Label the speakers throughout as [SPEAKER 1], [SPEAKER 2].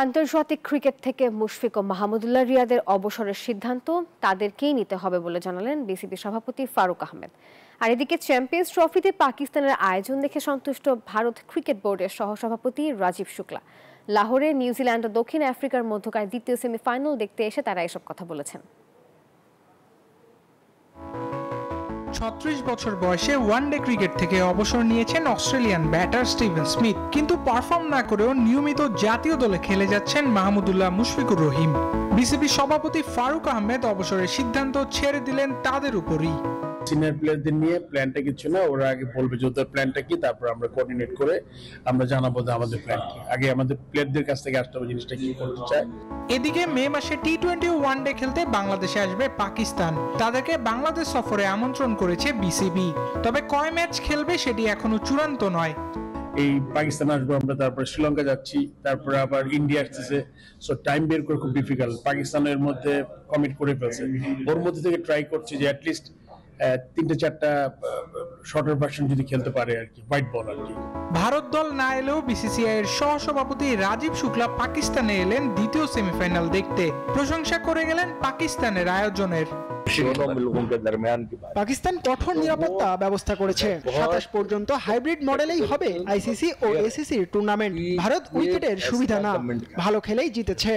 [SPEAKER 1] আন্তর্জাতিক ক্রিকেট থেকে মুশফিক ও মাহমুদুল্লাহ রিয়াদের অবসরের সিদ্ধান্ত তাদেরকেই নিতে হবে বলে জানালেন বিসিবি সভাপতি ফারুক আহমেদ। আর এদিকে চ্যাম্পিয়ন্স ট্রফিতে পাকিস্তানের আয়োজন দেখে সন্তুষ্ট ভারত ক্রিকেট বোর্ডের সহসভাপতি রাজীব শুক্লা। লাহোরে নিউজিল্যান্ড ও দক্ষিণ আফ্রিকার মধ্যকার দ্বিতীয় সেমিফাইনাল দেখতে এসে তারা এসব কথা বলেছেন।
[SPEAKER 2] ৩৬ বছর বয়সে ওয়ানডে ক্রিকেট থেকে অবসর নিয়েছেন অস্ট্রেলিয়ান ব্যাটার স্টিভেন স্মিথ, কিন্তু পারফর্ম না করেও নিয়মিত জাতীয় দলে খেলে যাচ্ছেন মাহমুদুল্লাহ মুশফিকুর রহিম। বিসিবি সভাপতি ফারুক আহমেদ অবসরের সিদ্ধান্ত ছেড়ে দিলেন তাদের উপরই।
[SPEAKER 3] সিনিয়র প্লেয়ারদের নিয়ে প্ল্যানটা কিছু না, ওরা আগে বলবে যে ওদের প্ল্যানটা কি, তারপর আমরা কোঅর্ডিনেট করে আমরা জানাবো যে আমাদের প্ল্যান কি। আগে আমাদের প্লেয়ারদের কাছ থেকে আসতে হবে জিনিসটা কি করতে চায়।
[SPEAKER 2] এদিকে মে মাসে টি-20 ওয়ানডে খেলতে বাংলাদেশে আসবে পাকিস্তান। তাদেরকে বাংলাদেশ সফরে আমন্ত্রণ করেছে বিসিবি, তবে কয় ম্যাচ খেলবে সেটি এখনো চূড়ান্ত নয়।
[SPEAKER 3] এই পাকিস্তান আসবো আমরা, তারপর শ্রীলঙ্কা যাচ্ছি, তারপরে আবার ইন্ডিয়া আসতেছে। সো টাইম বের করে খুব ডিফিকাল্ট। পাকিস্তানের মধ্যে কমিট করে ফেলছে, ওর মধ্যে থেকে ট্রাই করছি যে অ্যাটলিস্ট ৩-৪টা শর্টার ভার্সন যদি খেলতে পারে আর কি, হোয়াইট বল আর কি।
[SPEAKER 2] ভারত দল না এলেও বিসিসিআই এর সহসভাপতি রাজীব শুক্লা পাকিস্তানে এলেন দ্বিতীয় সেমিফাইনাল দেখতে। প্রশংসা করে গেলেন পাকিস্তানের আয়োজনের।
[SPEAKER 4] পাকিস্তান কঠোর নিরাপত্তা ব্যবস্থা করেছে। ২৭ পর্যন্ত হাইব্রিড মডেলেই হবে আইসিসি ও এসিসির টুর্নামেন্ট। ভারত উইকেটের সুবিধা না, ভালো খেলেই জিতেছে।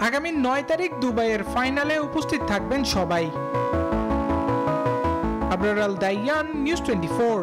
[SPEAKER 2] আগামী ৯ তারিখ দুবাইয়ের ফাইনালে উপস্থিত থাকবেন সবাই। আবরার আল দাইয়ান, নিউজ 24।